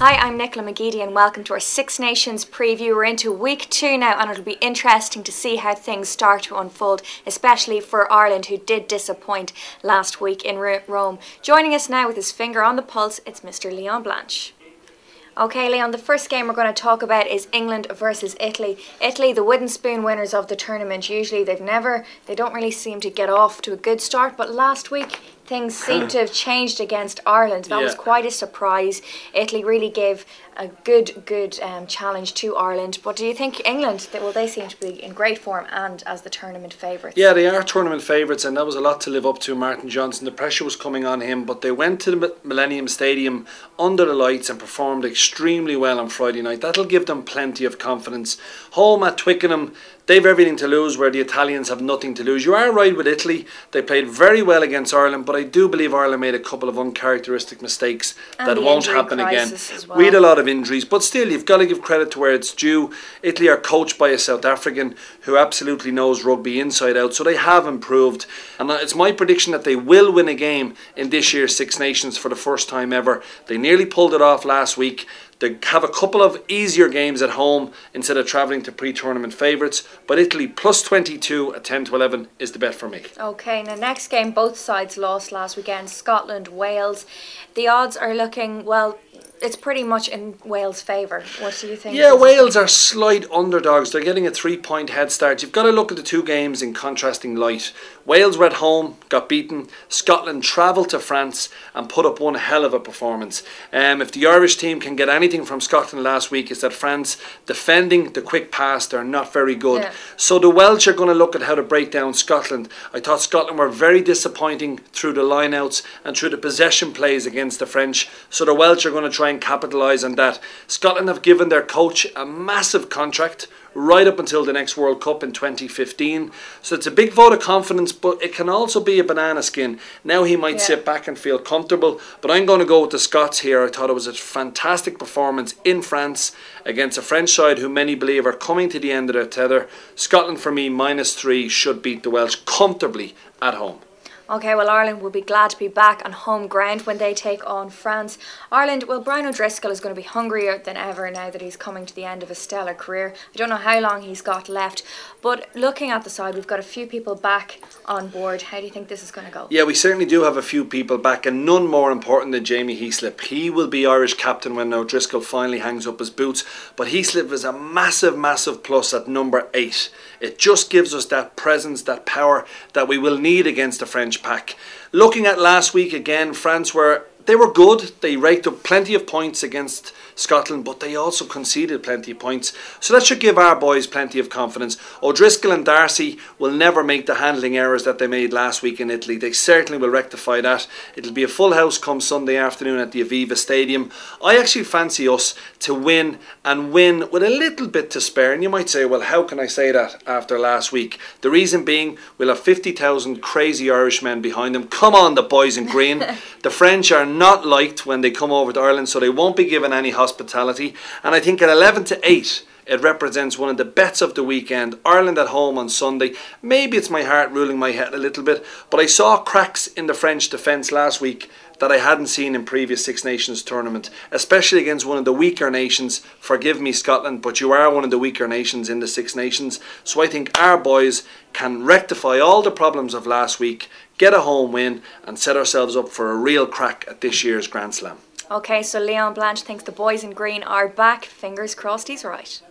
Hi, I'm Nicola McGeady and welcome to our Six Nations preview. We're into week 2 now and it'll be interesting to see how things start to unfold, especially for Ireland, who did disappoint last week in Rome. Joining us now with his finger on the pulse, it's Mr. Leon Blanche. Okay, Leon, the first game we're going to talk about is England versus Italy. Italy, the wooden spoon winners of the tournament. Usually they don't really seem to get off to a good start, but last week things seem to have changed against Ireland. That was quite a surprise. Italy really gave a good challenge to Ireland. But do you think England, they seem to be in great form and as the tournament favourites? Yeah, they are tournament favourites, and that was a lot to live up to. Martin Johnson, the pressure was coming on him, but they went to the Millennium Stadium under the lights and performed extremely well on Friday night. That'll give them plenty of confidence. Home at Twickenham, they've everything to lose, where the Italians have nothing to lose. You are right with Italy. They played very well against Ireland, but I do believe Ireland made a couple of uncharacteristic mistakes that won't happen again. Well. We had a lot of injuries, but still, you've got to give credit to where it's due. Italy are coached by a South African who absolutely knows rugby inside out, so they have improved. And it's my prediction that they will win a game in this year's Six Nations for the first time ever. They nearly pulled it off last week. They have a couple of easier games at home instead of travelling to pre-tournament favourites. But Italy plus 22 at 10-11 is the bet for me. Okay, now next game, both sides lost last weekend. Scotland, Wales. The odds are looking, well, it's pretty much in Wales' favour. What do you think? Yeah, Wales are slight underdogs. They're getting a 3-point head start. You've got to look at the two games in contrasting light. Wales were at home, got beaten. Scotland travelled to France and put up one hell of a performance. If the Irish team can get anything from Scotland last week, it's that France defending the quick pass, they're not very good. Yeah. So the Welsh are going to look at how to break down Scotland. I thought Scotland were very disappointing through the lineouts and through the possession plays against the French. So the Welsh are going to try and capitalise on that. Scotland have given their coach a massive contract right up until the next World Cup in 2015. So it's a big vote of confidence, but it can also be a banana skin. Now he might sit back and feel comfortable, but I'm going to go with the Scots here. I thought it was a fantastic performance in France against a French side who many believe are coming to the end of their tether. Scotland for me, -3, should beat the Welsh comfortably at home. Okay, well, Ireland will be glad to be back on home ground when they take on France. Ireland, well, Brian O'Driscoll is going to be hungrier than ever now that he's coming to the end of a stellar career. I don't know how long he's got left, but looking at the side, we've got a few people back on board. How do you think this is going to go? Yeah, we certainly do have a few people back, and none more important than Jamie Heaslip. He will be Irish captain when O'Driscoll finally hangs up his boots, but Heaslip is a massive plus at number 8. It just gives us that presence, that power that we will need against the French pack. Looking at last week again, France were good. They raked up plenty of points against Scotland, but they also conceded plenty of points. So that should give our boys plenty of confidence. O'Driscoll and Darcy will never make the handling errors that they made last week in Italy. They certainly will rectify that. It'll be a full house come Sunday afternoon at the Aviva Stadium. I actually fancy us to win, and win with a little bit to spare. And you might say, well, how can I say that after last week? The reason being, we'll have 50,000 crazy Irishmen behind them. Come on, the boys in green. The French are not liked when they come over to Ireland, so they won't be given any hospitality. And I think at 11-8, it represents one of the bets of the weekend. Ireland at home on Sunday. Maybe it's my heart ruling my head a little bit, but I saw cracks in the French defence last week that I hadn't seen in previous Six Nations tournament, especially against one of the weaker nations. Forgive me, Scotland, but you are one of the weaker nations in the Six Nations. So I think our boys can rectify all the problems of last week, get a home win, and set ourselves up for a real crack at this year's Grand Slam. Okay, so Leon Blanche thinks the boys in green are back. Fingers crossed he's right.